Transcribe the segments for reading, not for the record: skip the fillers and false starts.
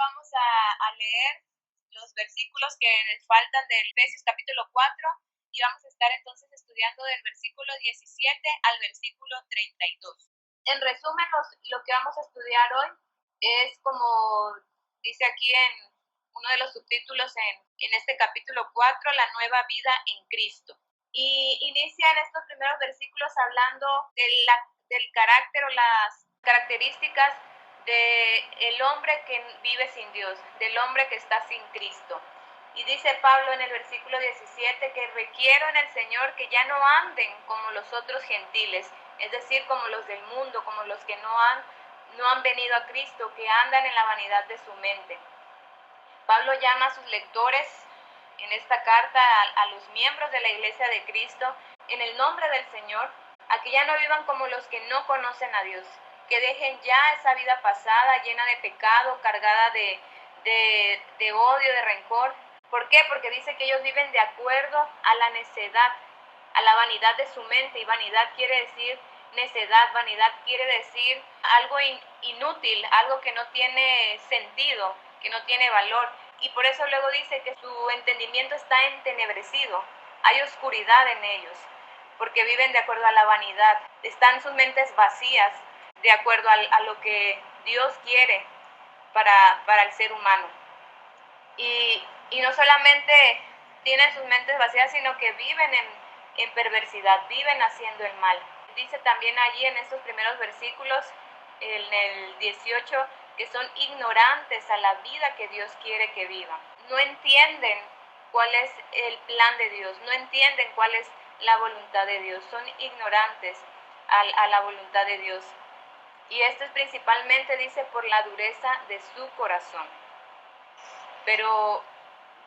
vamos a leer los versículos que faltan del Efesios capítulo 4 y vamos a estar entonces estudiando del versículo 17 al versículo 32. En resumen, lo que vamos a estudiar hoy es como dice aquí en uno de los subtítulos en este capítulo 4, la nueva vida en Cristo. Y inicia en estos primeros versículos hablando del carácter o las características del hombre que vive sin Dios, del hombre que está sin Cristo. Y dice Pablo en el versículo 17 que requiero en el Señor que ya no anden como los otros gentiles, es decir, como los del mundo, como los que no han venido a Cristo, que andan en la vanidad de su mente. Pablo llama a sus lectores en esta carta a los miembros de la Iglesia de Cristo en el nombre del Señor, a que ya no vivan como los que no conocen a Dios, que dejen ya esa vida pasada llena de pecado, cargada de odio, de rencor. ¿Por qué? Porque dice que ellos viven de acuerdo a la necedad, a la vanidad de su mente, y vanidad quiere decir necedad, vanidad quiere decir algo inútil, algo que no tiene sentido, que no tiene valor. Y por eso luego dice que su entendimiento está entenebrecido, hay oscuridad en ellos, porque viven de acuerdo a la vanidad, están sus mentes vacías de acuerdo a lo que Dios quiere para el ser humano. Y no solamente tienen sus mentes vacías, sino que viven en perversidad, viven haciendo el mal. Dice también allí en estos primeros versículos, en el 18, que son ignorantes a la vida que Dios quiere que vivan. No entienden cuál es el plan de Dios, no entienden cuál es la voluntad de Dios, son ignorantes a la voluntad de Dios. Y esto es principalmente, dice, por la dureza de su corazón. Pero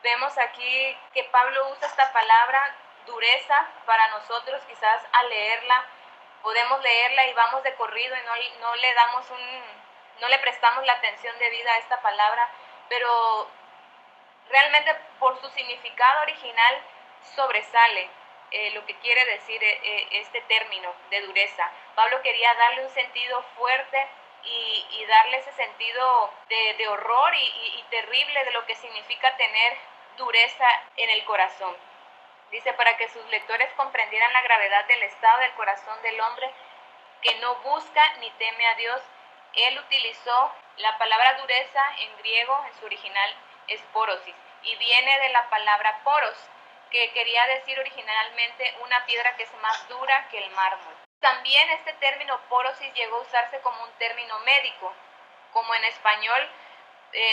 vemos aquí que Pablo usa esta palabra dureza para nosotros, quizás al leerla, podemos leerla y vamos de corrido y no le prestamos la atención debida a esta palabra, pero realmente por su significado original sobresale lo que quiere decir este término de dureza. Pablo quería darle un sentido fuerte y darle ese sentido de horror y terrible de lo que significa tener dureza en el corazón. Dice, para que sus lectores comprendieran la gravedad del estado del corazón del hombre que no busca ni teme a Dios. Él utilizó la palabra dureza en griego, en su original es porosis, y viene de la palabra poros, que quería decir originalmente una piedra que es más dura que el mármol. También este término porosis llegó a usarse como un término médico, como en español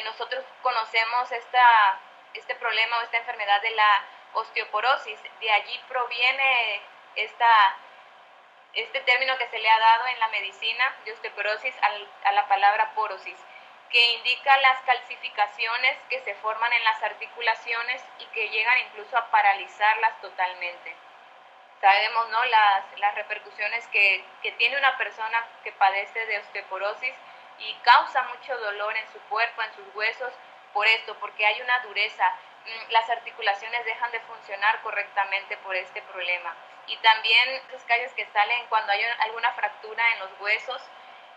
nosotros conocemos este problema o esta enfermedad de la osteoporosis. De allí proviene este término que se le ha dado en la medicina de osteoporosis a la palabra porosis, que indica las calcificaciones que se forman en las articulaciones y que llegan incluso a paralizarlas totalmente. Sabemos, ¿no?, las repercusiones que tiene una persona que padece de osteoporosis y causa mucho dolor en su cuerpo, en sus huesos, por esto, porque hay una dureza. Las articulaciones dejan de funcionar correctamente por este problema. Y también esos callos que salen cuando hay alguna fractura en los huesos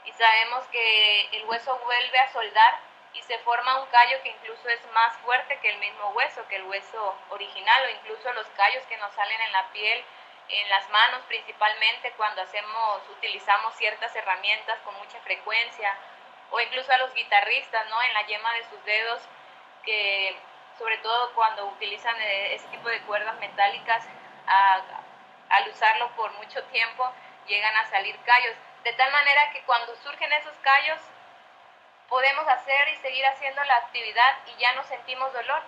y sabemos que el hueso vuelve a soldar y se forma un callo que incluso es más fuerte que el mismo hueso, que el hueso original, o incluso los callos que nos salen en la piel, en las manos principalmente cuando utilizamos ciertas herramientas con mucha frecuencia, o incluso a los guitarristas, ¿no?, en la yema de sus dedos, que sobre todo cuando utilizan ese tipo de cuerdas metálicas, al usarlo por mucho tiempo llegan a salir callos, de tal manera que cuando surgen esos callos podemos hacer y seguir haciendo la actividad y ya no sentimos dolor,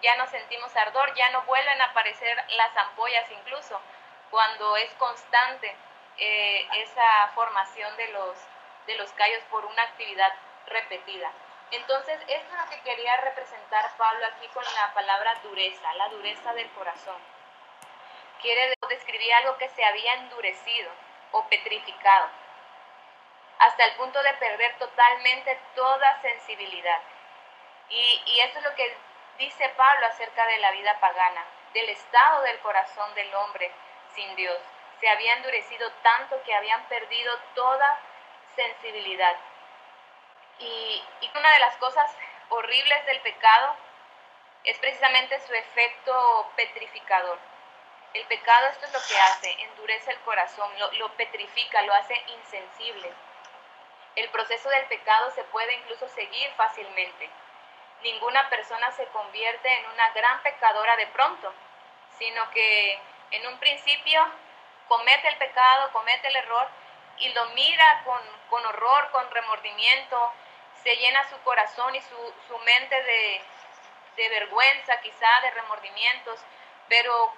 ya no sentimos ardor, ya no vuelven a aparecer las ampollas incluso, cuando es constante esa formación de los callos por una actividad repetida. Entonces, esto es lo que quería representar Pablo aquí con la palabra dureza, la dureza del corazón. Quiere describir algo que se había endurecido o petrificado, hasta el punto de perder totalmente toda sensibilidad. Y eso es lo que dice Pablo acerca de la vida pagana, del estado del corazón del hombre sin Dios. Se había endurecido tanto que habían perdido toda sensibilidad. Y una de las cosas horribles del pecado es precisamente su efecto petrificador. El pecado esto es lo que hace, endurece el corazón, lo petrifica, lo hace insensible. El proceso del pecado se puede incluso seguir fácilmente. Ninguna persona se convierte en una gran pecadora de pronto, sino que en un principio comete el pecado, comete el error y lo mira con horror, con remordimiento, se llena su corazón y su mente de vergüenza, quizá de remordimientos, pero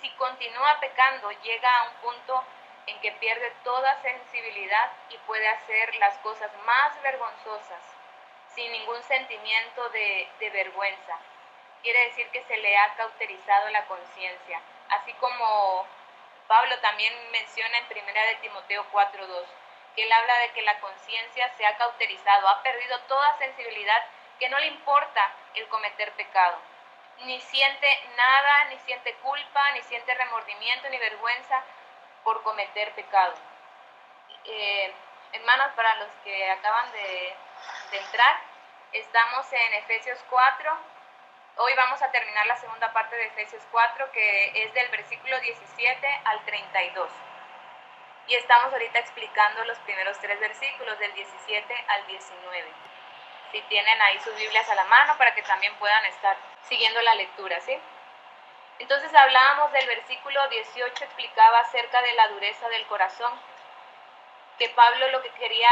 si continúa pecando llega a un punto en que pierde toda sensibilidad y puede hacer las cosas más vergonzosas sin ningún sentimiento de vergüenza. Quiere decir que se le ha cauterizado la conciencia, así como Pablo también menciona en 1 de Timoteo 4:2, que él habla de que la conciencia se ha cauterizado, ha perdido toda sensibilidad, que no le importa el cometer pecado. Ni siente nada, ni siente culpa, ni siente remordimiento, ni vergüenza por cometer pecado. Hermanos, para los que acaban de entrar, estamos en Efesios 4. Hoy vamos a terminar la segunda parte de Efesios 4, que es del versículo 17 al 32. Y estamos ahorita explicando los primeros 3 versículos, del 17 al 19. Si tienen ahí sus Biblias a la mano para que también puedan estar siguiendo la lectura, ¿sí? Entonces hablábamos del versículo 18, explicaba acerca de la dureza del corazón, que Pablo lo que quería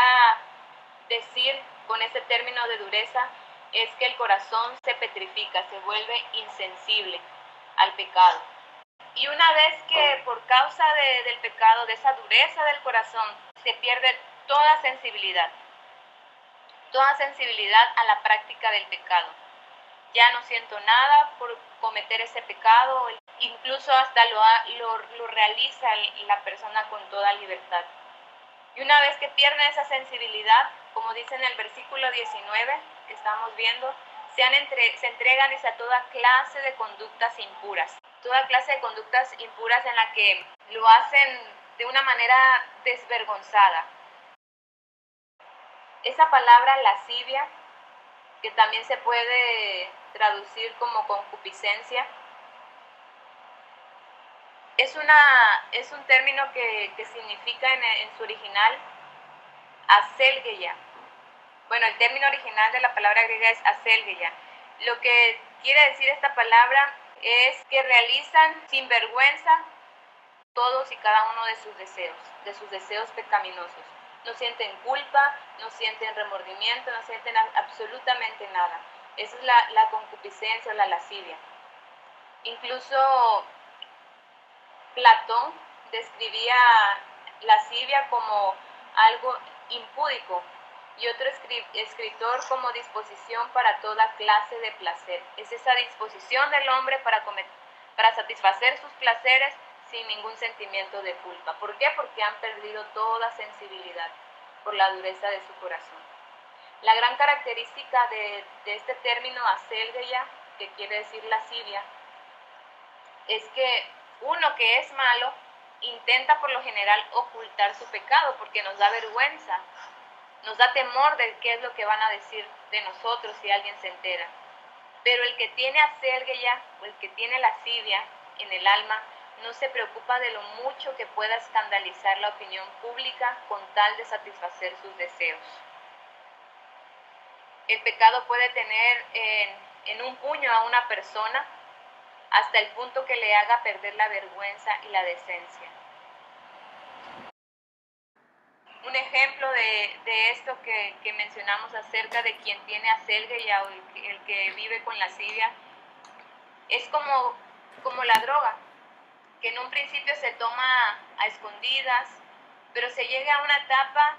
decir con ese término de dureza es que el corazón se petrifica, se vuelve insensible al pecado. Y una vez que por causa del pecado, de esa dureza del corazón, se pierde toda sensibilidad a la práctica del pecado. Ya no siento nada por cometer ese pecado, incluso hasta lo realiza la persona con toda libertad. Y una vez que pierde esa sensibilidad, como dice en el versículo 19 que estamos viendo, se entregan a toda clase de conductas impuras. Toda clase de conductas impuras en la que lo hacen de una manera desvergonzada. Esa palabra lascivia, que también se puede traducir como concupiscencia, es un término que significa en su original aselgeia. Bueno, el término original de la palabra griega es aselgeia. Lo que quiere decir esta palabra es que realizan sin vergüenza todos y cada uno de sus deseos pecaminosos. No sienten culpa, no sienten remordimiento, no sienten absolutamente nada. Esa es la concupiscencia o la lascivia. Incluso Platón describía lascivia como algo impúdico y otro escritor como disposición para toda clase de placer. Es esa disposición del hombre para satisfacer sus placeres sin ningún sentimiento de culpa. ¿Por qué? Porque han perdido toda sensibilidad por la dureza de su corazón. La gran característica de este término aselgeia, que quiere decir lascivia, es que uno que es malo intenta por lo general ocultar su pecado porque nos da vergüenza, nos da temor de qué es lo que van a decir de nosotros si alguien se entera. Pero el que tiene aselgeia o el que tiene lascivia en el alma no se preocupa de lo mucho que pueda escandalizar la opinión pública con tal de satisfacer sus deseos. El pecado puede tener en un puño a una persona hasta el punto que le haga perder la vergüenza y la decencia. Un ejemplo de esto que mencionamos acerca de quien tiene aselgeia o el que vive con lascivia es como la droga, que en un principio se toma a escondidas, pero se llega a una etapa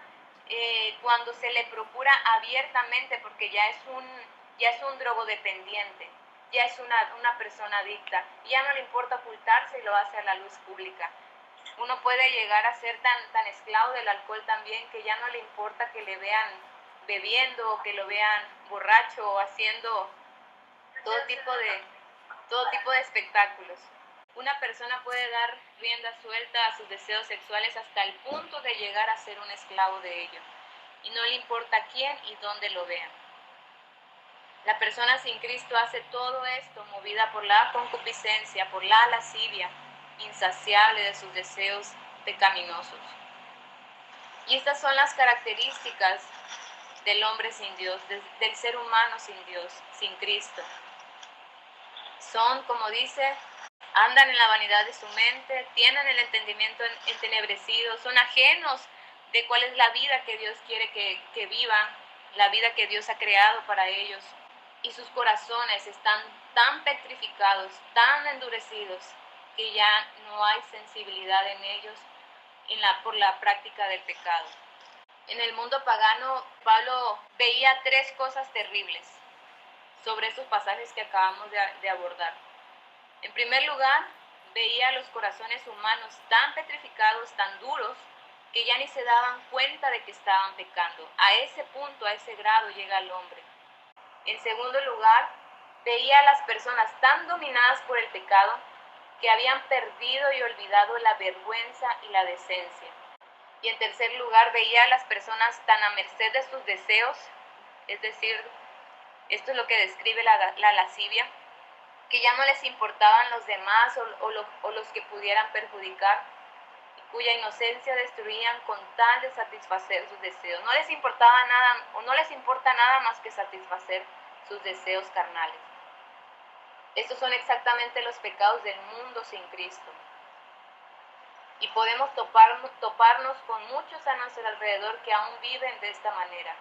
cuando se le procura abiertamente porque ya es un drogodependiente, ya es una persona adicta, y ya no le importa ocultarse y lo hace a la luz pública. Uno puede llegar a ser tan esclavo del alcohol también que ya no le importa que le vean bebiendo o que lo vean borracho o haciendo todo tipo de espectáculos. Una persona puede dar rienda suelta a sus deseos sexuales hasta el punto de llegar a ser un esclavo de ello, y no le importa quién y dónde lo vean. La persona sin Cristo hace todo esto movida por la concupiscencia, por la lascivia insaciable de sus deseos pecaminosos. Y estas son las características del hombre sin Dios, del ser humano sin Dios, sin Cristo. Son, como dice, andan en la vanidad de su mente, tienen el entendimiento entenebrecido, son ajenos de cuál es la vida que Dios quiere que vivan, la vida que Dios ha creado para ellos. Y sus corazones están tan petrificados, tan endurecidos, que ya no hay sensibilidad en ellos por la práctica del pecado. En el mundo pagano, Pablo veía 3 cosas terribles sobre estos pasajes que acabamos de abordar. En primer lugar, veía los corazones humanos tan petrificados, tan duros, que ya ni se daban cuenta de que estaban pecando. A ese punto, a ese grado llega el hombre. En segundo lugar, veía a las personas tan dominadas por el pecado que habían perdido y olvidado la vergüenza y la decencia. Y en tercer lugar, veía a las personas tan a merced de sus deseos, es decir, esto es lo que describe la lascivia, que ya no les importaban los demás o los que pudieran perjudicar, cuya inocencia destruían con tal de satisfacer sus deseos. No les importaba nada, o no les importa nada más que satisfacer sus deseos carnales. Estos son exactamente los pecados del mundo sin Cristo. Y podemos toparnos con muchos a nuestro alrededor que aún viven de esta manera.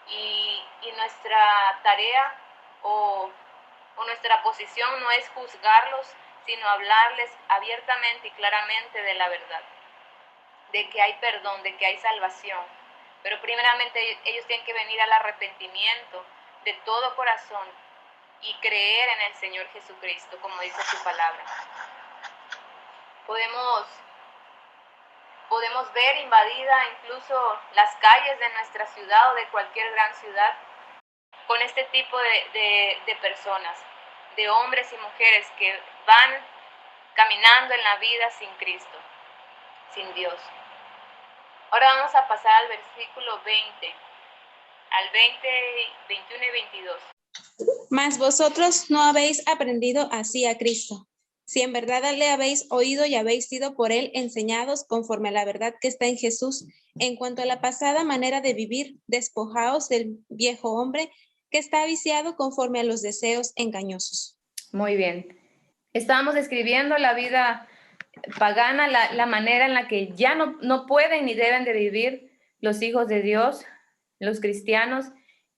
Y nuestra tarea o nuestra posición no es juzgarlos, sino hablarles abiertamente y claramente de la verdad, de que hay perdón, de que hay salvación. Pero primeramente ellos tienen que venir al arrepentimiento de todo corazón y creer en el Señor Jesucristo, como dice su palabra. Podemos ver invadida incluso las calles de nuestra ciudad o de cualquier gran ciudad con este tipo de personas, de hombres y mujeres que van caminando en la vida sin Cristo, sin Dios. Ahora vamos a pasar al versículo 20, al 20, 21 y 22. Mas vosotros no habéis aprendido así a Cristo. Si en verdad le habéis oído y habéis sido por él enseñados conforme a la verdad que está en Jesús, en cuanto a la pasada manera de vivir, despojaos del viejo hombre que está viciado conforme a los deseos engañosos. Muy bien. Estábamos describiendo la vida pagana, la manera en la que ya no pueden ni deben de vivir los hijos de Dios, los cristianos.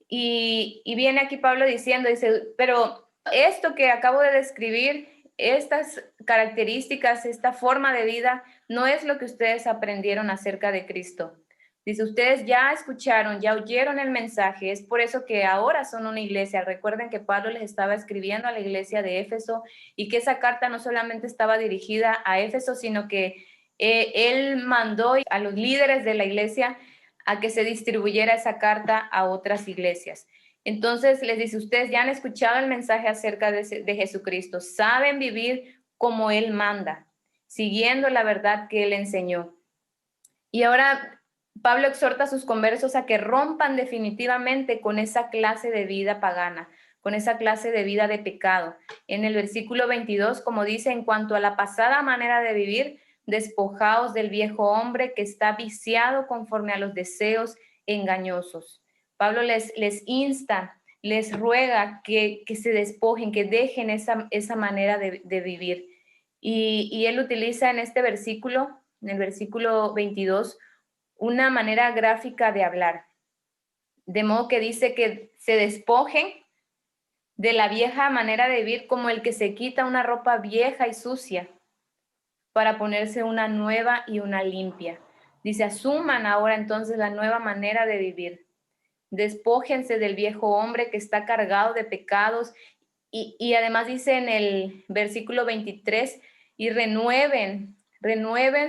Y viene aquí Pablo diciendo, dice, pero esto que acabo de describir, estas características, esta forma de vida, no es lo que ustedes aprendieron acerca de Cristo. Dice, ustedes ya escucharon, ya oyeron el mensaje, es por eso que ahora son una iglesia. Recuerden que Pablo les estaba escribiendo a la iglesia de Éfeso y que esa carta no solamente estaba dirigida a Éfeso, sino que él mandó a los líderes de la iglesia a que se distribuyera esa carta a otras iglesias. Entonces les dice, ustedes ya han escuchado el mensaje acerca de Jesucristo, saben vivir como Él manda, siguiendo la verdad que Él enseñó. Y ahora Pablo exhorta a sus conversos a que rompan definitivamente con esa clase de vida pagana, con esa clase de vida de pecado. En el versículo 22, como dice, en cuanto a la pasada manera de vivir, despojaos del viejo hombre que está viciado conforme a los deseos engañosos. Pablo les insta, les ruega que se despojen, que dejen esa manera de vivir. Y él utiliza en este versículo, en el versículo 22, una manera gráfica de hablar. De modo que dice que se despojen de la vieja manera de vivir como el que se quita una ropa vieja y sucia para ponerse una nueva y una limpia. Dice, asuman ahora entonces la nueva manera de vivir. Despójense del viejo hombre que está cargado de pecados y además dice en el versículo 23, y renueven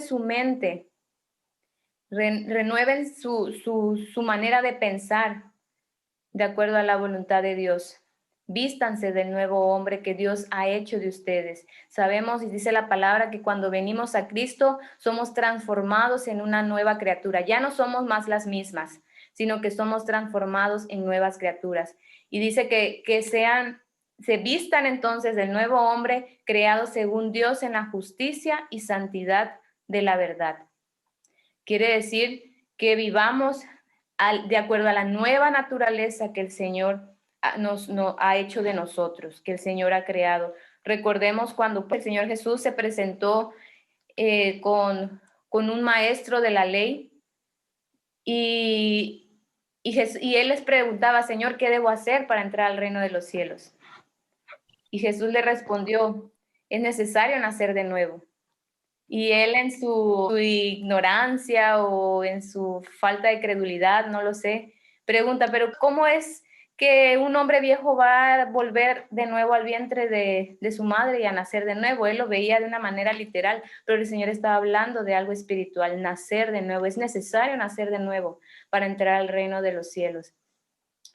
su mente, renueven su manera de pensar de acuerdo a la voluntad de Dios. Vístanse del nuevo hombre que Dios ha hecho de ustedes. Sabemos y dice la palabra que cuando venimos a Cristo somos transformados en una nueva criatura. Ya no somos más las mismas. sino que somos transformados en nuevas criaturas. Y dice que se vistan entonces del nuevo hombre creado según Dios en la justicia y santidad de la verdad. Quiere decir que vivamos de acuerdo a la nueva naturaleza que el Señor nos ha hecho de nosotros, que el Señor ha creado. Recordemos cuando el Señor Jesús se presentó con un maestro de la ley y él les preguntaba, Señor, ¿qué debo hacer para entrar al reino de los cielos? Y Jesús le respondió, es necesario nacer de nuevo. Y él en su ignorancia o en su falta de credulidad, no lo sé, pregunta, pero ¿cómo es que un hombre viejo va a volver de nuevo al vientre de su madre y a nacer de nuevo? Él lo veía de una manera literal, pero el Señor estaba hablando de algo espiritual, nacer de nuevo. Es necesario nacer de nuevo para entrar al reino de los cielos.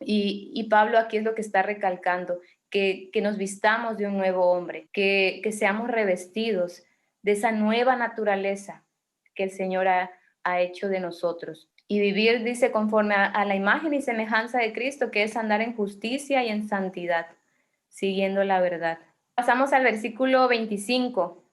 Y Pablo aquí es lo que está recalcando, que nos vistamos de un nuevo hombre, que seamos revestidos de esa nueva naturaleza que el Señor ha hecho de nosotros. Y vivir, dice, conforme a la imagen y semejanza de Cristo, que es andar en justicia y en santidad, siguiendo la verdad. Pasamos al versículo 25.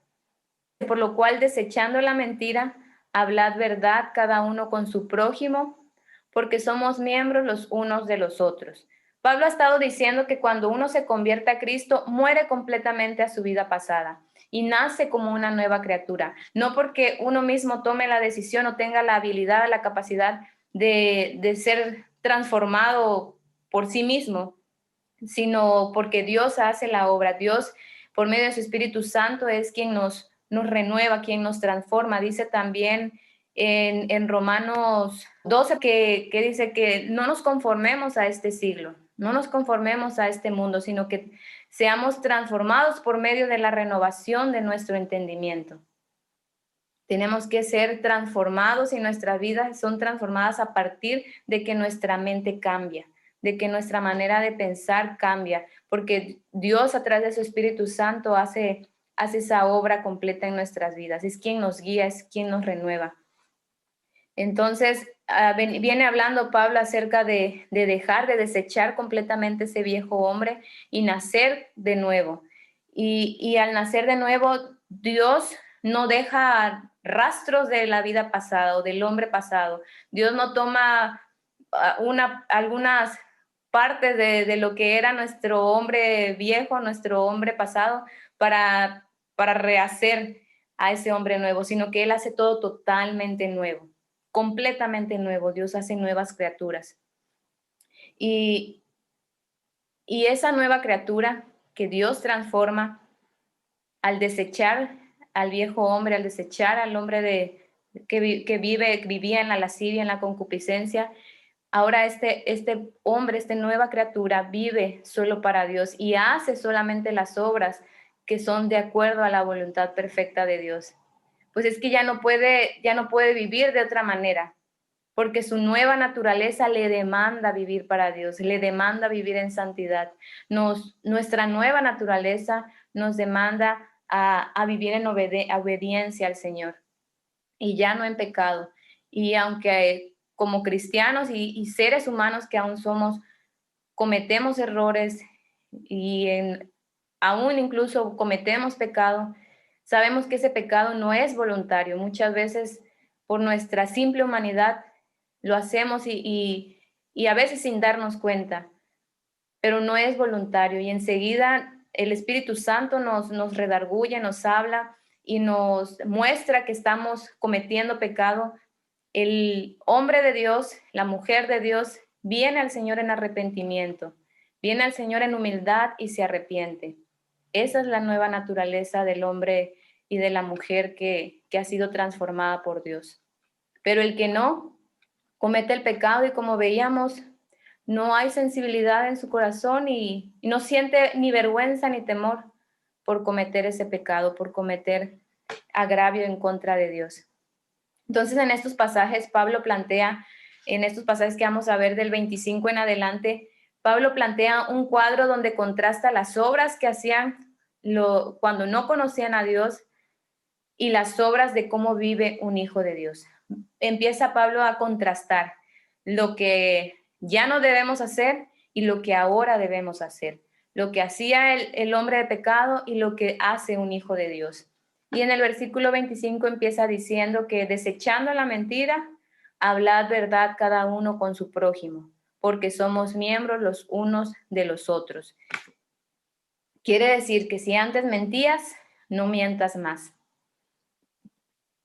Por lo cual, desechando la mentira, hablad verdad cada uno con su prójimo, porque somos miembros los unos de los otros. Pablo ha estado diciendo que cuando uno se convierte a Cristo, muere completamente a su vida pasada y nace como una nueva criatura. No porque uno mismo tome la decisión o tenga la habilidad, la capacidad de ser transformado por sí mismo, sino porque Dios hace la obra. Dios, por medio de su Espíritu Santo, es quien nos renueva, quien nos transforma. Dice también en Romanos 12 que dice que no nos conformemos a este siglo, no nos conformemos a este mundo, sino que seamos transformados por medio de la renovación de nuestro entendimiento. Tenemos que ser transformados y nuestras vidas son transformadas a partir de que nuestra mente cambia, de que nuestra manera de pensar cambia, porque Dios a través de su Espíritu Santo hace esa obra completa en nuestras vidas. Es quien nos guía, es quien nos renueva. Entonces, viene hablando Pablo acerca de dejar, de desechar completamente ese viejo hombre y nacer de nuevo. Y al nacer de nuevo, Dios no deja rastros de la vida pasada o del hombre pasado. Dios no toma algunas partes de lo que era nuestro hombre viejo, nuestro hombre pasado, para rehacer a ese hombre nuevo, sino que Él hace todo totalmente nuevo, completamente nuevo. Dios hace nuevas criaturas. Y esa nueva criatura que Dios transforma al desechar al viejo hombre, al desechar al hombre que vivía en la lascivia, en la concupiscencia, ahora este hombre, esta nueva criatura vive solo para Dios y hace solamente las obras que son de acuerdo a la voluntad perfecta de Dios. Pues es que ya no puede vivir de otra manera, porque su nueva naturaleza le demanda vivir para Dios, le demanda vivir en santidad. Nuestra nueva naturaleza nos demanda a vivir en obediencia al Señor y ya no en pecado. Y aunque como cristianos y seres humanos que aún somos, cometemos errores y aún incluso cometemos pecado, sabemos que ese pecado no es voluntario. Muchas veces por nuestra simple humanidad lo hacemos y a veces sin darnos cuenta, pero no es voluntario. Y enseguida el Espíritu Santo nos redarguye, nos habla y nos muestra que estamos cometiendo pecado. El hombre de Dios, la mujer de Dios, viene al Señor en arrepentimiento, viene al Señor en humildad y se arrepiente. Esa es la nueva naturaleza del hombre y de la mujer que ha sido transformada por Dios. Pero el que no comete el pecado y, como veíamos, no hay sensibilidad en su corazón y no siente ni vergüenza ni temor por cometer ese pecado, por cometer agravio en contra de Dios. Entonces, en estos pasajes, Pablo plantea, en estos pasajes que vamos a ver del 25 en adelante, Pablo plantea un cuadro donde contrasta las obras que hacían cuando no conocían a Dios y las obras de cómo vive un hijo de Dios. Empieza Pablo a contrastar lo que ya no debemos hacer y lo que ahora debemos hacer, lo que hacía el hombre de pecado y lo que hace un hijo de Dios. Y en el versículo 25 empieza diciendo que desechando la mentira, hablad verdad cada uno con su prójimo, porque somos miembros los unos de los otros. Quiere decir que si antes mentías, no mientas más.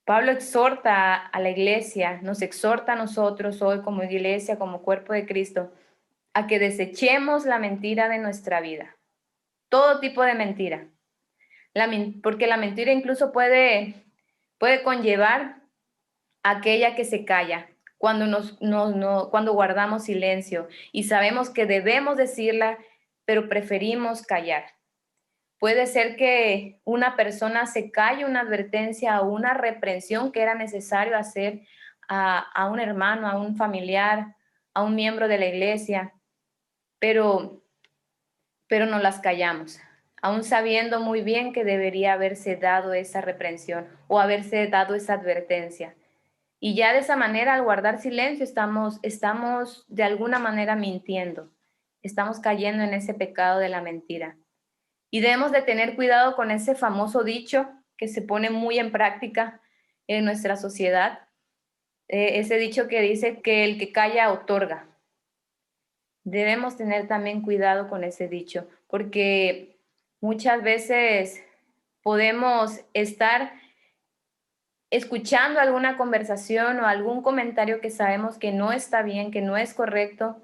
Pablo exhorta a la iglesia, nos exhorta a nosotros hoy como iglesia, como cuerpo de Cristo, a que desechemos la mentira de nuestra vida. Todo tipo de mentira. Porque la mentira incluso puede conllevar a aquella que se calla cuando guardamos silencio y sabemos que debemos decirla, pero preferimos callar. Puede ser que una persona se calle una advertencia o una reprensión que era necesario hacer a un hermano, a un familiar, a un miembro de la iglesia, pero nos las callamos, aún sabiendo muy bien que debería haberse dado esa reprensión o haberse dado esa advertencia. Y ya de esa manera, al guardar silencio, estamos de alguna manera mintiendo, estamos cayendo en ese pecado de la mentira. Y debemos de tener cuidado con ese famoso dicho que se pone muy en práctica en nuestra sociedad, ese dicho que dice que el que calla otorga. Debemos tener también cuidado con ese dicho, porque muchas veces podemos estar escuchando alguna conversación o algún comentario que sabemos que no está bien, que no es correcto,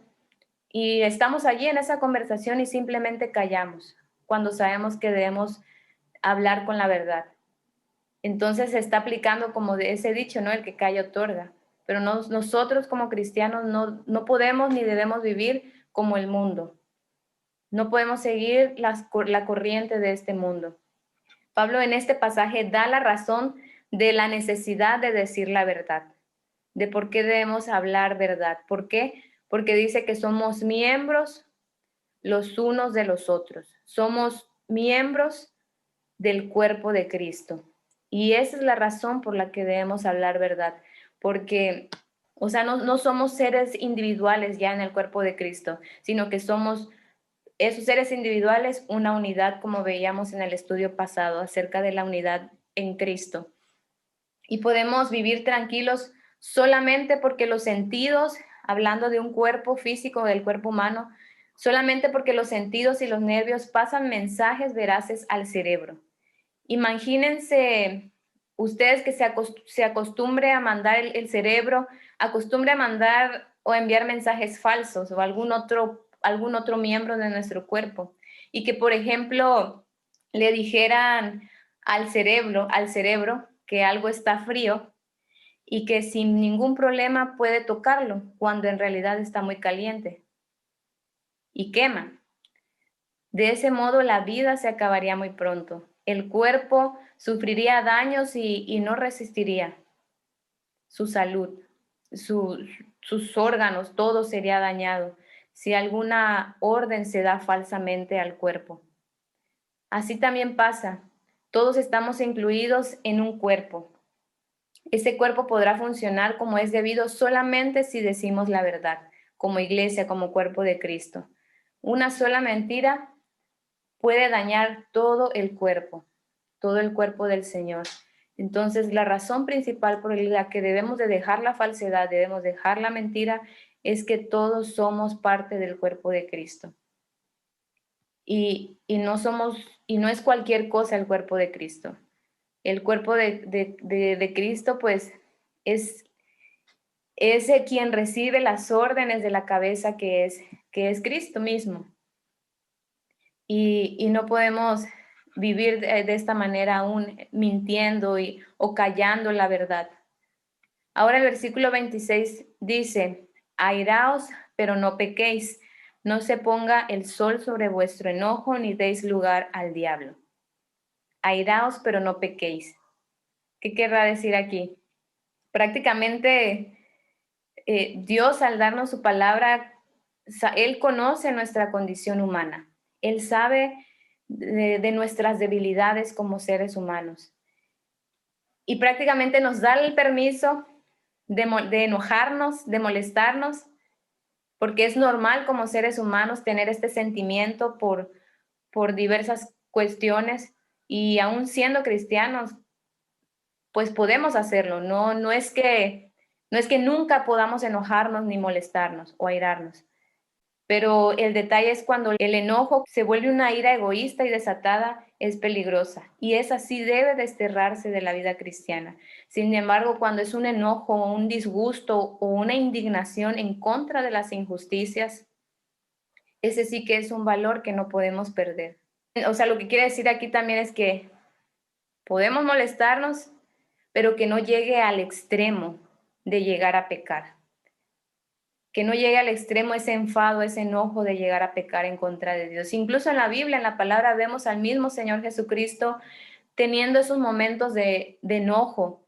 y estamos allí en esa conversación y simplemente callamos, cuando sabemos que debemos hablar con la verdad. Entonces se está aplicando como de ese dicho, ¿no? El que calla otorga. Pero nosotros como cristianos no podemos ni debemos vivir como el mundo. No podemos seguir la corriente de este mundo. Pablo en este pasaje da la razón de la necesidad de decir la verdad, de por qué debemos hablar verdad. ¿Por qué? Porque dice que somos miembros los unos de los otros. Somos miembros del cuerpo de Cristo. Y esa es la razón por la que debemos hablar verdad, porque, o sea, no somos seres individuales ya en el cuerpo de Cristo, sino que somos esos seres individuales, una unidad, como veíamos en el estudio pasado acerca de la unidad en Cristo. Y podemos vivir tranquilos solamente porque los sentidos, hablando de un cuerpo físico, del cuerpo humano, solamente porque los sentidos y los nervios pasan mensajes veraces al cerebro. Imagínense ustedes que se acostumbre a mandar el cerebro, acostumbre a mandar o enviar mensajes falsos o algún otro miembro de nuestro cuerpo. Y que, por ejemplo, le dijeran al cerebro que algo está frío y que sin ningún problema puede tocarlo cuando en realidad está muy caliente y quema. De ese modo la vida se acabaría muy pronto. El cuerpo sufriría daños y no resistiría. Su salud, sus órganos, todo sería dañado si alguna orden se da falsamente al cuerpo. Así también pasa. Todos estamos incluidos en un cuerpo. Ese cuerpo podrá funcionar como es debido solamente si decimos la verdad, como iglesia, como cuerpo de Cristo. Una sola mentira puede dañar todo el cuerpo del Señor. Entonces, la razón principal por la que debemos de dejar la falsedad, debemos dejar la mentira, es que todos somos parte del cuerpo de Cristo. Y no es cualquier cosa el cuerpo de Cristo. El cuerpo de Cristo, pues, es quien recibe las órdenes de la cabeza que es Cristo mismo. Y no podemos vivir de esta manera aún mintiendo o callando la verdad. Ahora el versículo 26 dice, airaos, pero no pequéis, no se ponga el sol sobre vuestro enojo, ni deis lugar al diablo. Airaos, pero no pequéis. ¿Qué querrá decir aquí? Prácticamente Dios, al darnos su palabra, Él conoce nuestra condición humana. Él sabe de nuestras debilidades como seres humanos. Y prácticamente nos da el permiso de enojarnos, de molestarnos, porque es normal como seres humanos tener este sentimiento por diversas cuestiones y aún siendo cristianos, pues podemos hacerlo. No es que nunca podamos enojarnos ni molestarnos o airarnos. Pero el detalle es cuando el enojo se vuelve una ira egoísta y desatada, es peligrosa. Y esa sí debe desterrarse de la vida cristiana. Sin embargo, cuando es un enojo, un disgusto o una indignación en contra de las injusticias, ese sí que es un valor que no podemos perder. O sea, lo que quiere decir aquí también es que podemos molestarnos, pero que no llegue al extremo de llegar a pecar. Que no llegue al extremo ese enfado, ese enojo de llegar a pecar en contra de Dios. Incluso en la Biblia, en la palabra, vemos al mismo Señor Jesucristo teniendo esos momentos de enojo.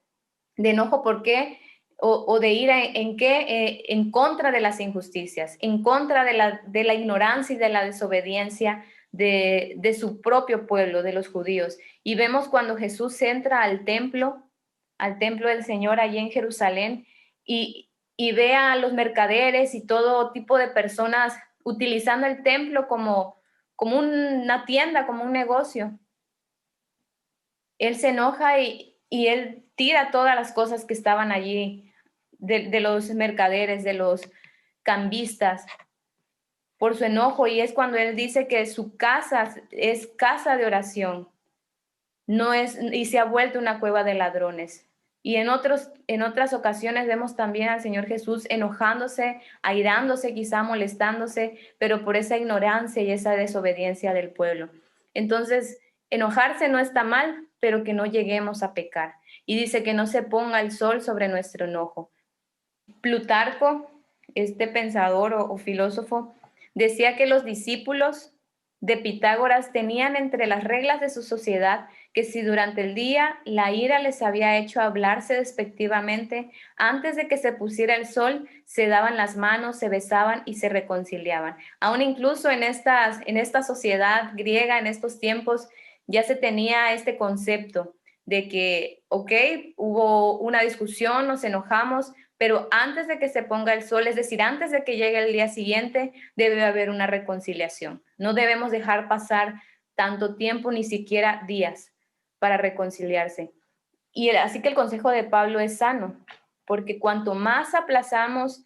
¿De enojo por qué? O de ira en qué? En contra de las injusticias, en contra de la ignorancia y de la desobediencia de su propio pueblo, de los judíos. Y vemos cuando Jesús entra al templo del Señor allí en Jerusalén y ve a los mercaderes y todo tipo de personas utilizando el templo como una tienda, como un negocio. Él se enoja y él tira todas las cosas que estaban allí de los mercaderes, de los cambistas, por su enojo. Y es cuando él dice que su casa es casa de oración, no es, y se ha vuelto una cueva de ladrones. Y en otras ocasiones vemos también al Señor Jesús enojándose, airándose, quizá molestándose, pero por esa ignorancia y esa desobediencia del pueblo. Entonces, enojarse no está mal, pero que no lleguemos a pecar. Y dice que no se ponga el sol sobre nuestro enojo. Plutarco, este pensador o filósofo, decía que los discípulos de Pitágoras tenían entre las reglas de su sociedad que si durante el día la ira les había hecho hablarse despectivamente, antes de que se pusiera el sol, se daban las manos, se besaban y se reconciliaban. Aún incluso en esta sociedad griega, en estos tiempos, ya se tenía este concepto de que, ok, hubo una discusión, nos enojamos, pero antes de que se ponga el sol, es decir, antes de que llegue el día siguiente, debe haber una reconciliación. No debemos dejar pasar tanto tiempo, ni siquiera días, para reconciliarse. Y así que el consejo de Pablo es sano, porque cuanto más aplazamos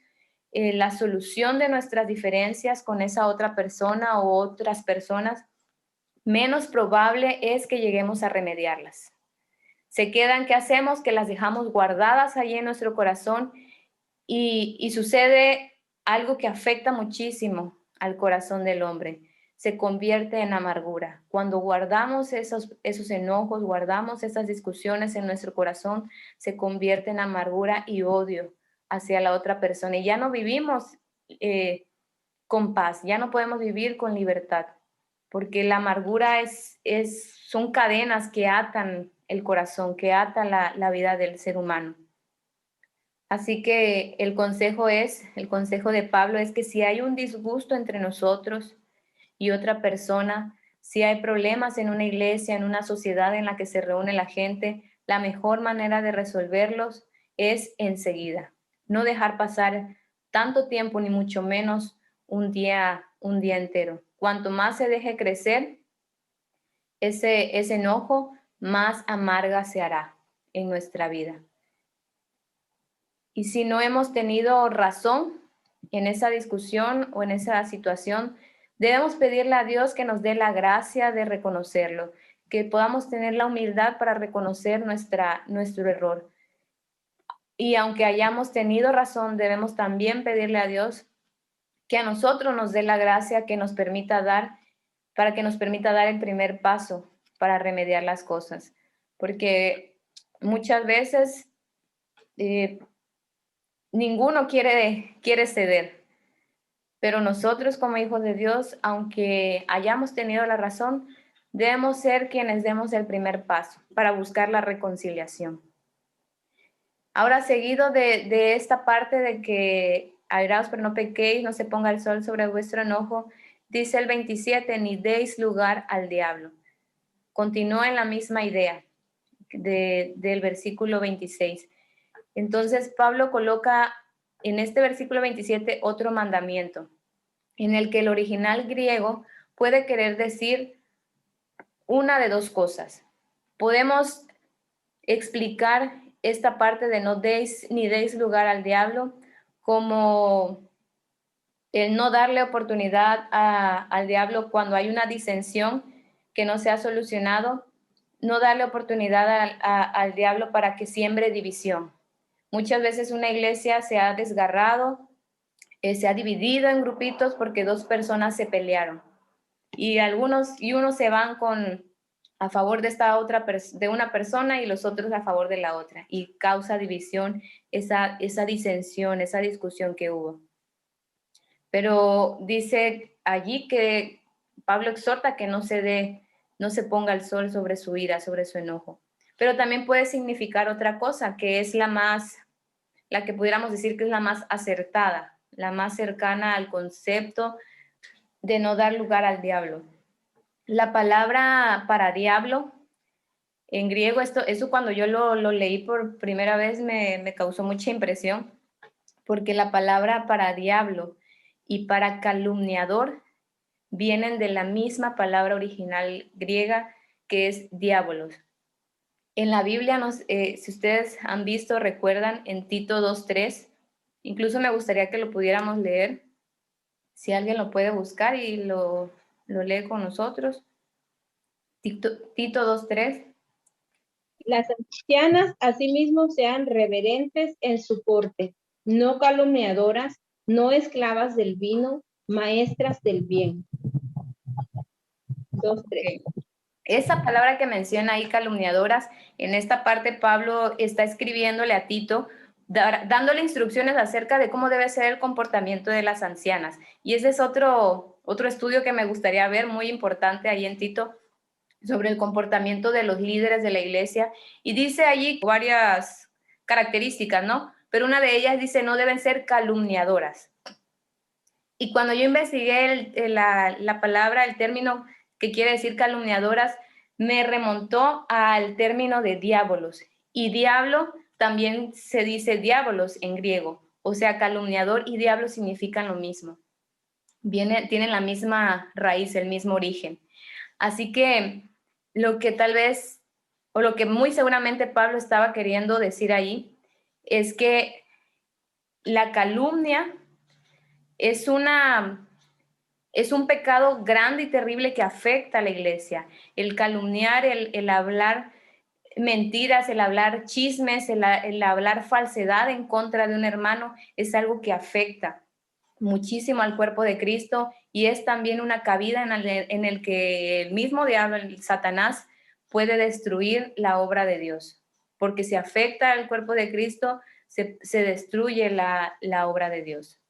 la solución de nuestras diferencias con esa otra persona o otras personas, menos probable es que lleguemos a remediarlas. Se quedan, ¿qué hacemos? Que las dejamos guardadas allí en nuestro corazón y sucede algo que afecta muchísimo al corazón del hombre. Se convierte en amargura. Cuando guardamos esos enojos, guardamos esas discusiones en nuestro corazón, se convierte en amargura y odio hacia la otra persona. Y ya no vivimos con paz, ya no podemos vivir con libertad, porque la amargura son cadenas que atan el corazón, que atan la vida del ser humano. Así que el consejo de Pablo es que si hay un disgusto entre nosotros y otra persona, si hay problemas en una iglesia, en una sociedad en la que se reúne la gente, la mejor manera de resolverlos es enseguida. No dejar pasar tanto tiempo, ni mucho menos un día entero. Cuanto más se deje crecer ese enojo, más amarga se hará en nuestra vida. Y si no hemos tenido razón en esa discusión o en esa situación, debemos pedirle a Dios que nos dé la gracia de reconocerlo, que podamos tener la humildad para reconocer nuestro error. Y aunque hayamos tenido razón, debemos también pedirle a Dios que a nosotros nos dé la gracia que nos permita dar, para que nos permita dar el primer paso para remediar las cosas. Porque muchas veces ninguno quiere ceder, pero nosotros como hijos de Dios, aunque hayamos tenido la razón, debemos ser quienes demos el primer paso para buscar la reconciliación. Ahora, seguido de esta parte de que airaos pero no pequéis, no se ponga el sol sobre vuestro enojo, dice el 27, ni deis lugar al diablo. Continúa en la misma idea del versículo 26. Entonces Pablo coloca en este versículo 27 otro mandamiento, en el que el original griego puede querer decir una de dos cosas. Podemos explicar esta parte de no deis ni deis lugar al diablo como el no darle oportunidad al diablo cuando hay una disensión que no se ha solucionado, no darle oportunidad al diablo para que siembre división. Muchas veces una iglesia se ha desgarrado, se ha dividido en grupitos porque dos personas se pelearon y unos se van a favor de de una persona y los otros a favor de la otra y causa división esa disensión, esa discusión que hubo. Pero dice allí que Pablo exhorta que no se ponga el sol sobre su ira, sobre su enojo. Pero también puede significar otra cosa, que es la que pudiéramos decir que es la más acertada, la más cercana al concepto de no dar lugar al diablo. La palabra para diablo, en griego, eso cuando yo lo leí por primera vez me causó mucha impresión, porque la palabra para diablo y para calumniador vienen de la misma palabra original griega que es diabolos. En la Biblia, si ustedes han visto, recuerdan en Tito 2:3, incluso me gustaría que lo pudiéramos leer, si alguien lo puede buscar y lo lee con nosotros. Tito 2:3. Las ancianas asimismo sean reverentes en su porte, no calumniadoras, no esclavas del vino, maestras del bien. 2:3. Esa palabra que menciona ahí, calumniadoras, en esta parte Pablo está escribiéndole a Tito, dándole instrucciones acerca de cómo debe ser el comportamiento de las ancianas. Y ese es otro estudio que me gustaría ver, muy importante ahí en Tito, sobre el comportamiento de los líderes de la iglesia. Y dice allí varias características, ¿no? Pero una de ellas dice, no deben ser calumniadoras. Y cuando yo investigué la palabra, el término que quiere decir calumniadoras, me remontó al término de diabolos. Y diablo también se dice diabolos en griego. O sea, calumniador y diablo significan lo mismo. Tienen la misma raíz, el mismo origen. Así que lo que tal vez, o lo que muy seguramente Pablo estaba queriendo decir ahí, es que la calumnia es un pecado grande y terrible que afecta a la iglesia. El calumniar, el hablar mentiras, el hablar chismes, el hablar falsedad en contra de un hermano es algo que afecta muchísimo al cuerpo de Cristo y es también una cabida en el que el mismo diablo, el Satanás, puede destruir la obra de Dios. Porque si afecta al cuerpo de Cristo, se destruye la obra de Dios.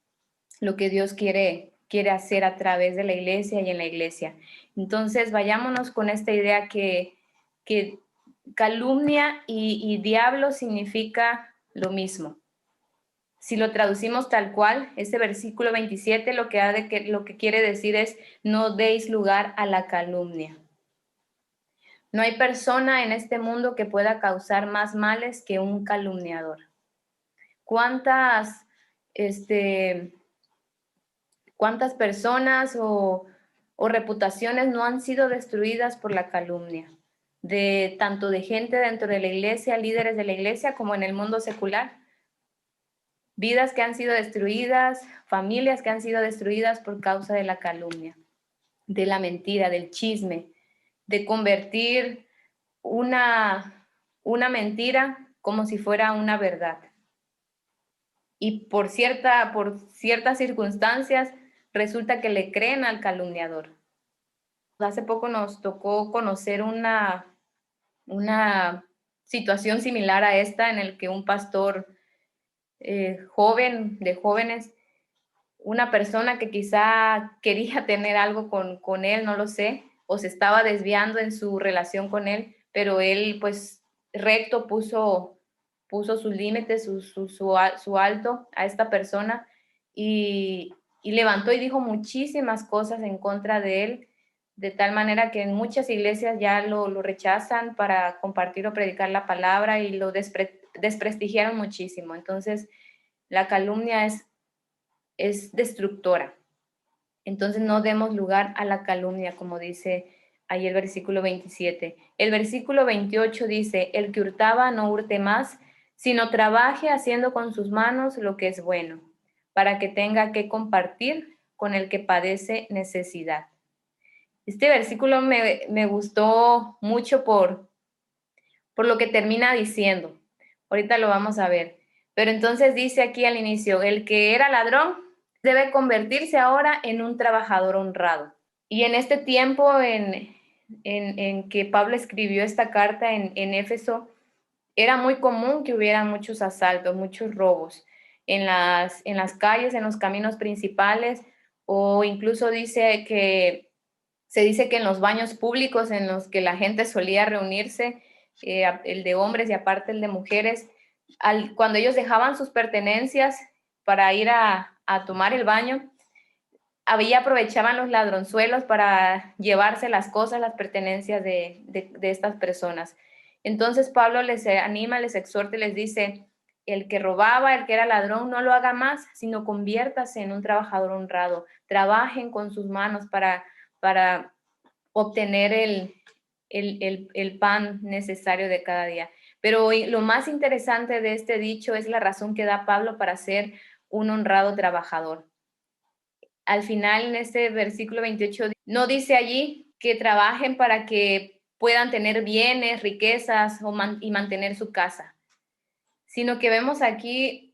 Lo que Dios quiere hacer a través de la iglesia y en la iglesia. Entonces, vayámonos con esta idea que calumnia y diablo significa lo mismo. Si lo traducimos tal cual, este versículo 27 lo que quiere decir es no deis lugar a la calumnia. No hay persona en este mundo que pueda causar más males que un calumniador. ¿Cuántas personas o reputaciones no han sido destruidas por la calumnia? Tanto de gente dentro de la iglesia, líderes de la iglesia, como en el mundo secular. Vidas que han sido destruidas, familias que han sido destruidas por causa de la calumnia, de la mentira, del chisme, de convertir una mentira como si fuera una verdad. Y por ciertas circunstancias resulta que le creen al calumniador. Hace poco nos tocó conocer una situación similar a esta en el que un pastor joven, de jóvenes, una persona que quizá quería tener algo con él, no lo sé, o se estaba desviando en su relación con él, pero él pues recto puso sus límites, su alto a esta persona y levantó y dijo muchísimas cosas en contra de él, de tal manera que en muchas iglesias ya lo rechazan para compartir o predicar la palabra y lo desprestigiaron muchísimo. Entonces, la calumnia es destructora. Entonces, no demos lugar a la calumnia, como dice ahí el versículo 27. El versículo 28 dice, el que hurtaba no hurte más, sino trabaje haciendo con sus manos lo que es bueno, para que tenga que compartir con el que padece necesidad. Este versículo me gustó mucho por lo que termina diciendo. Ahorita lo vamos a ver. Pero entonces dice aquí al inicio, el que era ladrón debe convertirse ahora en un trabajador honrado. Y en este tiempo en que Pablo escribió esta carta en Éfeso, era muy común que hubiera muchos asaltos, muchos robos en las calles, en los caminos principales, o incluso se dice que en los baños públicos en los que la gente solía reunirse, el de hombres y aparte el de mujeres, cuando ellos dejaban sus pertenencias para ir a tomar el baño, aprovechaban los ladronzuelos para llevarse las cosas, las pertenencias de estas personas. Entonces Pablo les anima, les exhorta y les dice, el que robaba, el que era ladrón, no lo haga más, sino conviértase en un trabajador honrado. Trabajen con sus manos para obtener el pan necesario de cada día. Pero lo más interesante de este dicho es la razón que da Pablo para ser un honrado trabajador. Al final, en este versículo 28, no dice allí que trabajen para que puedan tener bienes, riquezas y mantener su casa, sino que vemos aquí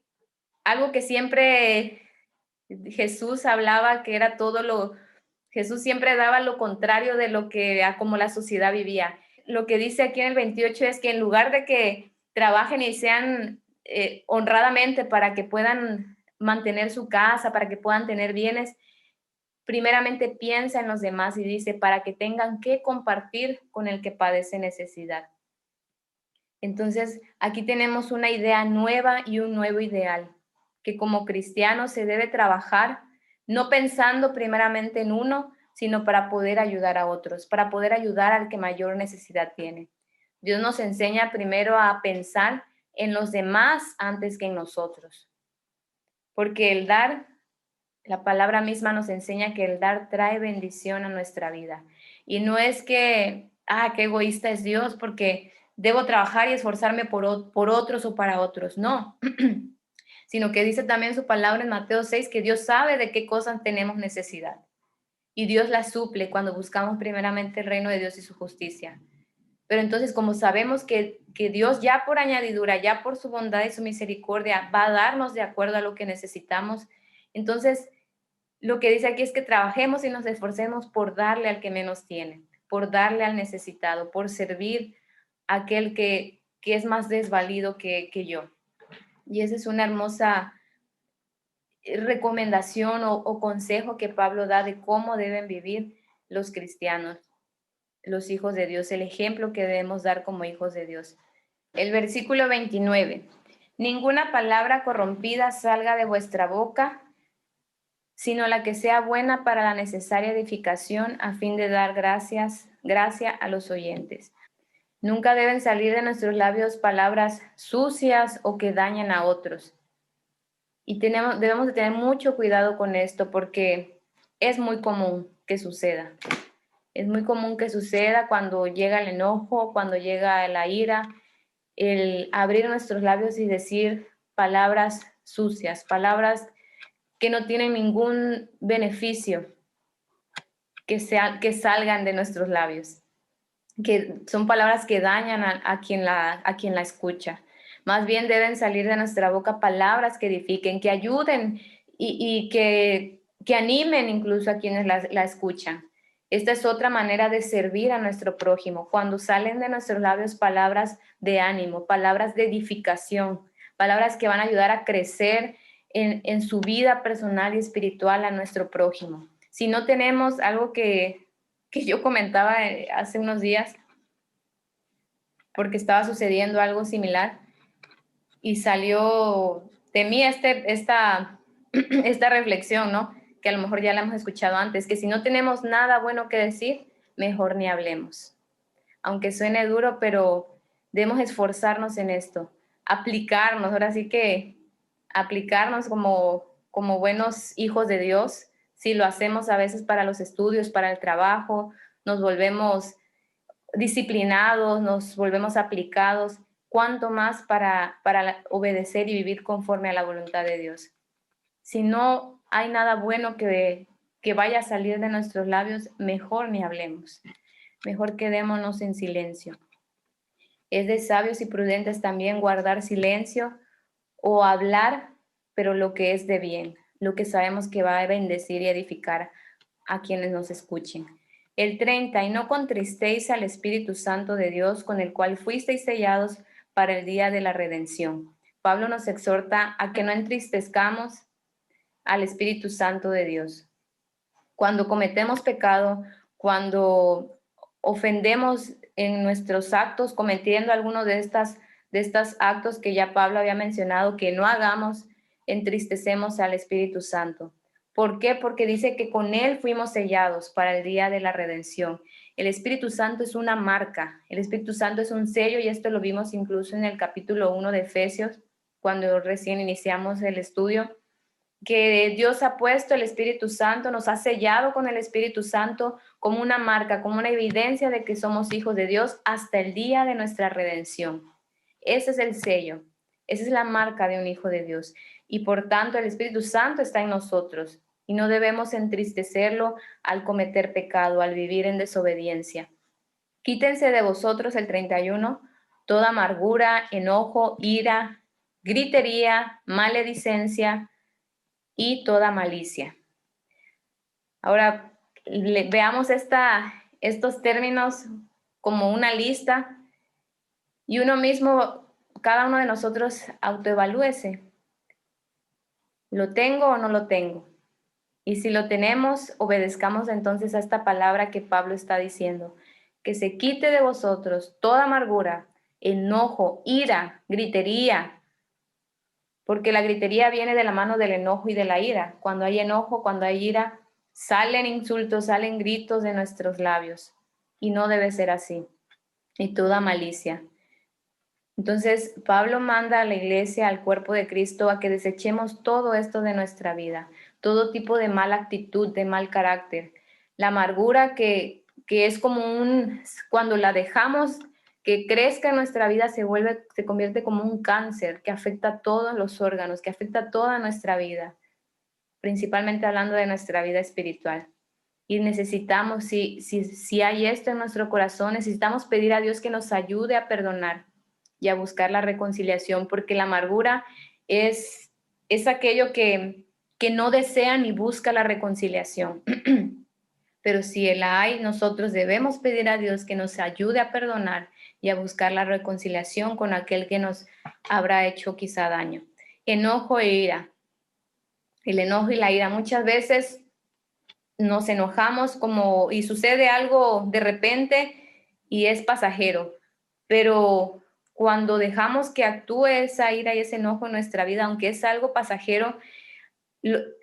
algo que siempre Jesús hablaba, que era Jesús siempre daba lo contrario de lo que como la sociedad vivía. Lo que dice aquí en el 28 es que en lugar de que trabajen y sean honradamente para que puedan mantener su casa, para que puedan tener bienes, primeramente piensa en los demás y dice para que tengan que compartir con el que padece necesidad. Entonces, aquí tenemos una idea nueva y un nuevo ideal, que como cristianos se debe trabajar no pensando primeramente en uno, sino para poder ayudar a otros, para poder ayudar al que mayor necesidad tiene. Dios nos enseña primero a pensar en los demás antes que en nosotros, porque el dar, la palabra misma nos enseña que el dar trae bendición a nuestra vida. Y no es que, qué egoísta es Dios porque debo trabajar y esforzarme por otros o para otros. No, sino que dice también su palabra en Mateo 6 que Dios sabe de qué cosas tenemos necesidad. Y Dios las suple cuando buscamos primeramente el reino de Dios y su justicia. Pero entonces, como sabemos que Dios ya por añadidura, ya por su bondad y su misericordia, va a darnos de acuerdo a lo que necesitamos, entonces lo que dice aquí es que trabajemos y nos esforcemos por darle al que menos tiene, por darle al necesitado, por servir a aquel que es más desvalido que yo. Y esa es una hermosa recomendación o consejo que Pablo da de cómo deben vivir los cristianos, los hijos de Dios, el ejemplo que debemos dar como hijos de Dios. El versículo 29. Ninguna palabra corrompida salga de vuestra boca, sino la que sea buena para la necesaria edificación a fin de dar gracia a los oyentes. Nunca deben salir de nuestros labios palabras sucias o que dañen a otros. Y debemos de tener mucho cuidado con esto porque es muy común que suceda. Es muy común que suceda cuando llega el enojo, cuando llega la ira, el abrir nuestros labios y decir palabras sucias, palabras que no tienen ningún beneficio que salgan de nuestros labios, que son palabras que dañan a quien la escucha. Más bien deben salir de nuestra boca palabras que edifiquen, que ayuden y que animen incluso a quienes la escuchan. Esta es otra manera de servir a nuestro prójimo, cuando salen de nuestros labios palabras de ánimo, palabras de edificación, palabras que van a ayudar a crecer en su vida personal y espiritual a nuestro prójimo. Si no tenemos algo que yo comentaba hace unos días, porque estaba sucediendo algo similar, y salió de mí esta reflexión, ¿no? Que a lo mejor ya la hemos escuchado antes, que si no tenemos nada bueno que decir, mejor ni hablemos. Aunque suene duro, pero debemos esforzarnos en esto, aplicarnos, ahora sí que aplicarnos como buenos hijos de Dios. Si lo hacemos a veces para los estudios, para el trabajo, nos volvemos disciplinados, nos volvemos aplicados, cuánto más para obedecer y vivir conforme a la voluntad de Dios. Si no hay nada bueno que vaya a salir de nuestros labios, mejor ni hablemos, mejor quedémonos en silencio. Es de sabios y prudentes también guardar silencio o hablar, pero lo que es de bien, lo que sabemos que va a bendecir y edificar a quienes nos escuchen. El 30, y no contristéis al Espíritu Santo de Dios, con el cual fuisteis sellados para el día de la redención. Pablo nos exhorta a que no entristezcamos al Espíritu Santo de Dios. Cuando cometemos pecado, cuando ofendemos en nuestros actos, cometiendo alguno de estos actos que ya Pablo había mencionado que no hagamos, entristecemos al Espíritu Santo. ¿Por qué? Porque dice que con Él fuimos sellados para el día de la redención. El Espíritu Santo es una marca, el Espíritu Santo es un sello, y esto lo vimos incluso en el capítulo 1 de Efesios, cuando recién iniciamos el estudio, que Dios ha puesto el Espíritu Santo, nos ha sellado con el Espíritu Santo como una marca, como una evidencia de que somos hijos de Dios hasta el día de nuestra redención. Ese es el sello, esa es la marca de un hijo de Dios. Y por tanto el Espíritu Santo está en nosotros y no debemos entristecerlo al cometer pecado, al vivir en desobediencia. Quítense de vosotros, el 31, toda amargura, enojo, ira, gritería, maledicencia y toda malicia. Ahora veamos estos términos como una lista, y uno mismo, cada uno de nosotros, autoevalúese. ¿Lo tengo o no lo tengo? Y si lo tenemos, obedezcamos entonces a esta palabra que Pablo está diciendo, que se quite de vosotros toda amargura, enojo, ira, gritería, porque la gritería viene de la mano del enojo y de la ira. Cuando hay enojo, cuando hay ira, salen insultos, salen gritos de nuestros labios, y no debe ser así. Y toda malicia. Entonces, Pablo manda a la iglesia, al cuerpo de Cristo, a que desechemos todo esto de nuestra vida, todo tipo de mala actitud, de mal carácter. La amargura que es como cuando la dejamos que crezca en nuestra vida, se convierte como un cáncer que afecta a todos los órganos, que afecta a toda nuestra vida, principalmente hablando de nuestra vida espiritual. Y necesitamos, si hay esto en nuestro corazón, necesitamos pedir a Dios que nos ayude a perdonar y a buscar la reconciliación, porque la amargura es aquello que no desea ni busca la reconciliación. Pero si la hay, nosotros debemos pedir a Dios que nos ayude a perdonar y a buscar la reconciliación con aquel que nos habrá hecho quizá daño. Enojo e ira. El enojo y la ira. Muchas veces nos enojamos y sucede algo de repente y es pasajero, pero cuando dejamos que actúe esa ira y ese enojo en nuestra vida, aunque es algo pasajero,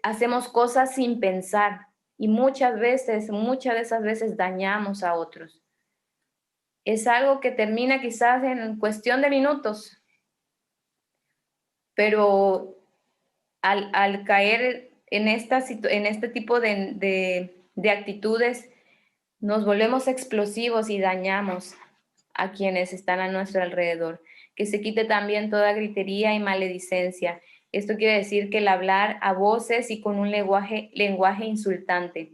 hacemos cosas sin pensar, y muchas de esas veces dañamos a otros. Es algo que termina quizás en cuestión de minutos, pero al caer en este tipo de actitudes, nos volvemos explosivos y dañamos a quienes están a nuestro alrededor. Que se quite también toda gritería y maledicencia. Esto quiere decir que el hablar a voces y con un lenguaje insultante.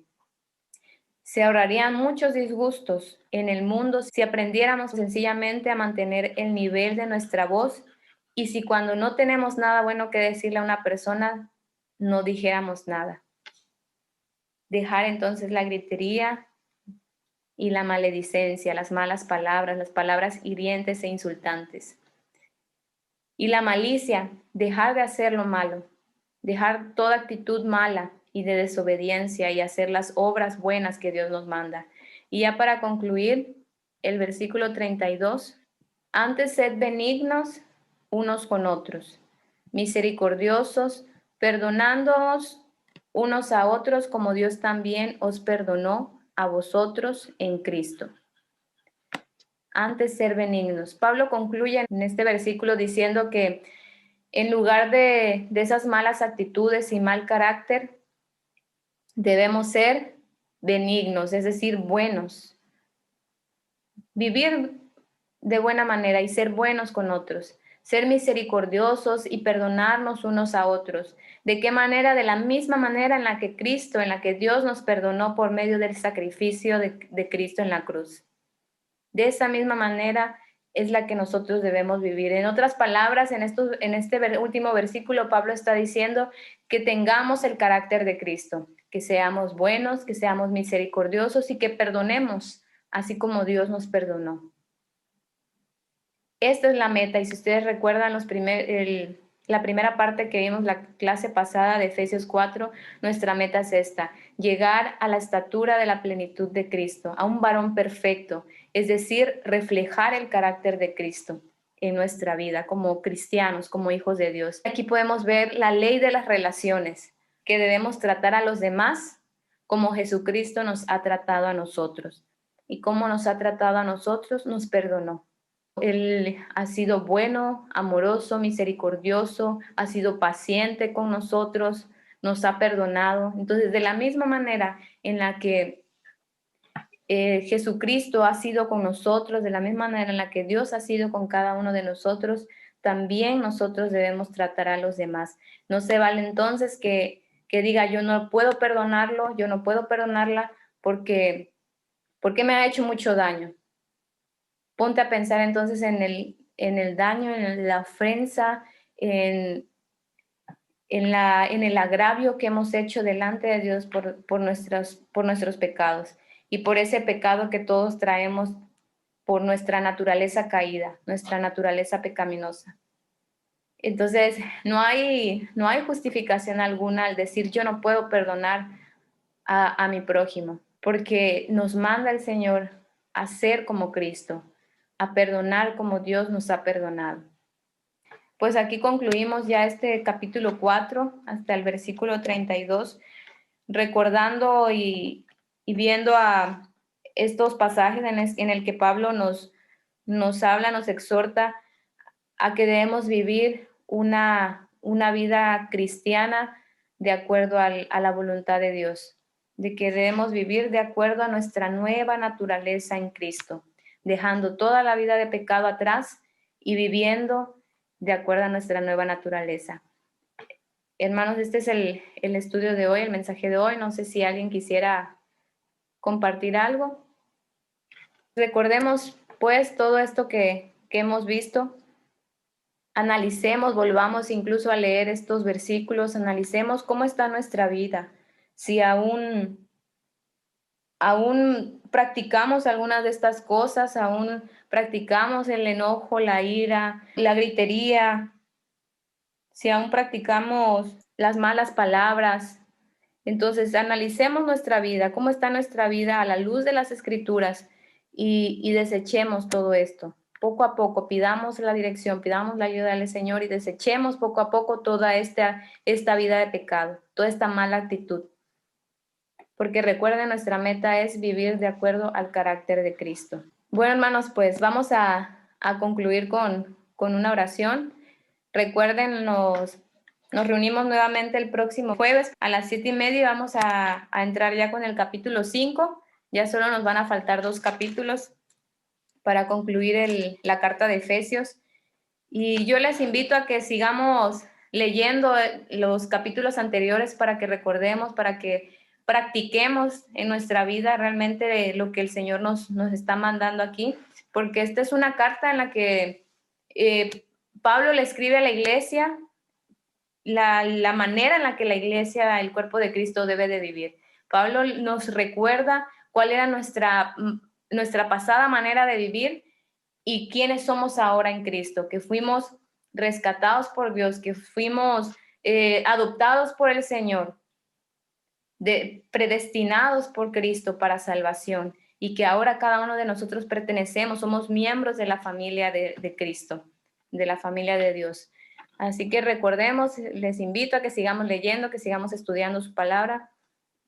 Se ahorrarían muchos disgustos en el mundo si aprendiéramos sencillamente a mantener el nivel de nuestra voz, y si cuando no tenemos nada bueno que decirle a una persona, no dijéramos nada. Dejar entonces la gritería y la maledicencia, las malas palabras, las palabras hirientes e insultantes. Y la malicia, dejar de hacer lo malo, dejar toda actitud mala y de desobediencia y hacer las obras buenas que Dios nos manda. Y ya para concluir, el versículo 32, antes sed benignos unos con otros, misericordiosos, perdonándoos unos a otros como Dios también os perdonó a vosotros en Cristo. antes ser benignos. Pablo concluye en este versículo diciendo que en lugar de esas malas actitudes y mal carácter, debemos ser benignos, es decir, buenos. Vivir de buena manera y ser buenos con otros. Ser misericordiosos y perdonarnos unos a otros. ¿De qué manera? De la misma manera en la que Cristo, en la que Dios nos perdonó por medio del sacrificio de Cristo en la cruz. De esa misma manera es la que nosotros debemos vivir. En otras palabras, en este último versículo, Pablo está diciendo que tengamos el carácter de Cristo, que seamos buenos, que seamos misericordiosos y que perdonemos, así como Dios nos perdonó. Esta es la meta, y si ustedes recuerdan la primera parte que vimos la clase pasada de Efesios 4, nuestra meta es esta: llegar a la estatura de la plenitud de Cristo, a un varón perfecto, es decir, reflejar el carácter de Cristo en nuestra vida como cristianos, como hijos de Dios. Aquí podemos ver la ley de las relaciones, que debemos tratar a los demás como Jesucristo nos ha tratado a nosotros. Y cómo nos ha tratado a nosotros, nos perdonó. Él ha sido bueno, amoroso, misericordioso, ha sido paciente con nosotros, nos ha perdonado. Entonces, de la misma manera en la que Jesucristo ha sido con nosotros, de la misma manera en la que Dios ha sido con cada uno de nosotros, también nosotros debemos tratar a los demás. No se vale entonces que diga, yo no puedo perdonarlo, yo no puedo perdonarla porque me ha hecho mucho daño. Ponte a pensar entonces en el daño, en la ofensa, en el agravio que hemos hecho delante de Dios por nuestros pecados y por ese pecado que todos traemos por nuestra naturaleza caída, nuestra naturaleza pecaminosa. Entonces, no hay justificación alguna al decir yo no puedo perdonar a mi prójimo, porque nos manda el Señor a ser como Cristo, a perdonar como Dios nos ha perdonado. Pues aquí concluimos ya este capítulo 4 hasta el versículo 32, recordando y viendo a estos pasajes en el que Pablo nos habla, nos exhorta a que debemos vivir una vida cristiana de acuerdo a la voluntad de Dios, de que debemos vivir de acuerdo a nuestra nueva naturaleza en Cristo, dejando toda la vida de pecado atrás y viviendo de acuerdo a nuestra nueva naturaleza. Hermanos, este es el estudio de hoy, el mensaje de hoy. No sé si alguien quisiera compartir algo. Recordemos pues todo esto que hemos visto. Analicemos, volvamos incluso a leer estos versículos, analicemos cómo está nuestra vida, si aún practicamos algunas de estas cosas, aún practicamos el enojo, la ira, la gritería, si aún practicamos las malas palabras. Entonces, analicemos nuestra vida, cómo está nuestra vida a la luz de las Escrituras y desechemos todo esto. Poco a poco pidamos la dirección, pidamos la ayuda del Señor y desechemos poco a poco toda esta vida de pecado, toda esta mala actitud. Porque recuerden, nuestra meta es vivir de acuerdo al carácter de Cristo. Bueno, hermanos, pues vamos a concluir con una oración. Recuerden, nos reunimos nuevamente el próximo jueves a las 7:30. Vamos a entrar ya con el capítulo 5. Ya solo nos van a faltar 2 capítulos para concluir la carta de Efesios. Y yo les invito a que sigamos leyendo los capítulos anteriores para que recordemos, para que practiquemos en nuestra vida realmente lo que el Señor nos está mandando aquí, porque esta es una carta en la que Pablo le escribe a la iglesia la manera en la que la iglesia, el cuerpo de Cristo, debe de vivir. Pablo nos recuerda cuál era nuestra pasada manera de vivir y quiénes somos ahora en Cristo, que fuimos rescatados por Dios, que fuimos adoptados por el Señor, predestinados por Cristo para salvación, y que ahora cada uno de nosotros pertenecemos, somos miembros de la familia de Cristo, de la familia de Dios. Así que recordemos, les invito a que sigamos leyendo, que sigamos estudiando su palabra.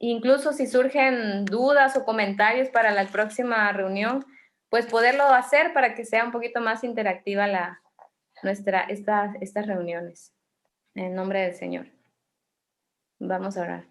Incluso si surgen dudas o comentarios para la próxima reunión, pues poderlo hacer para que sea un poquito más interactiva estas reuniones. En el nombre del Señor. Vamos a orar.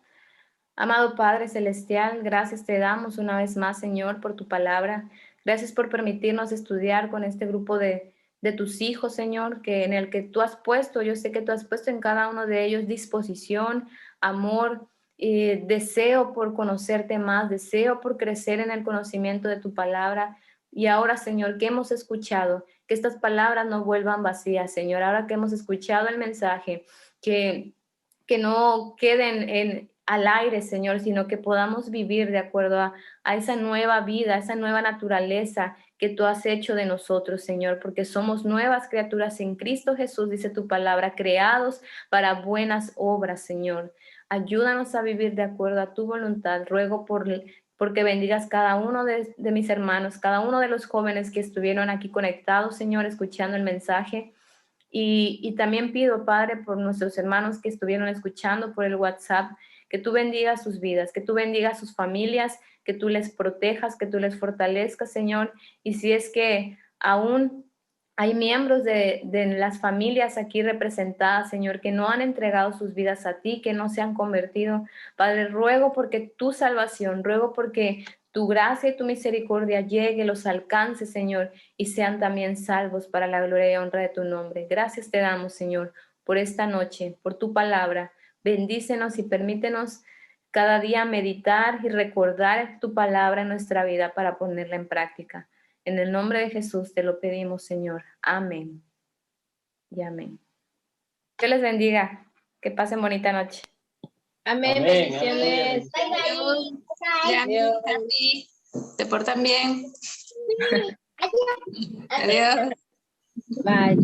Amado Padre Celestial, gracias te damos una vez más, Señor, por tu palabra. Gracias por permitirnos estudiar con este grupo de tus hijos, Señor, en el que tú has puesto, yo sé que tú has puesto en cada uno de ellos disposición, amor, deseo por conocerte más, deseo por crecer en el conocimiento de tu palabra. Y ahora, Señor, que hemos escuchado, que estas palabras no vuelvan vacías, Señor. Ahora que hemos escuchado el mensaje, que no queden al aire, Señor, sino que podamos vivir de acuerdo a esa nueva vida, a esa nueva naturaleza que tú has hecho de nosotros, Señor, porque somos nuevas criaturas en Cristo Jesús, dice tu palabra, creados para buenas obras, Señor. Ayúdanos a vivir de acuerdo a tu voluntad. Ruego porque bendigas cada uno de mis hermanos, cada uno de los jóvenes que estuvieron aquí conectados, Señor, escuchando el mensaje. Y también pido, Padre, por nuestros hermanos que estuvieron escuchando por el WhatsApp, que tú bendigas sus vidas, que tú bendigas sus familias, que tú les protejas, que tú les fortalezcas, Señor. Y si es que aún hay miembros de las familias aquí representadas, Señor, que no han entregado sus vidas a ti, que no se han convertido, Padre, ruego porque tu salvación, ruego porque tu gracia y tu misericordia llegue, los alcance, Señor, y sean también salvos para la gloria y honra de tu nombre. Gracias te damos, Señor, por esta noche, por tu palabra. Bendícenos y permítenos cada día meditar y recordar tu palabra en nuestra vida para ponerla en práctica. En el nombre de Jesús te lo pedimos, Señor. Amén. Y amén. Dios les bendiga. Que pasen bonita noche. Amén. Bendiciones. Adiós. Te portan bien. Adiós. Bye.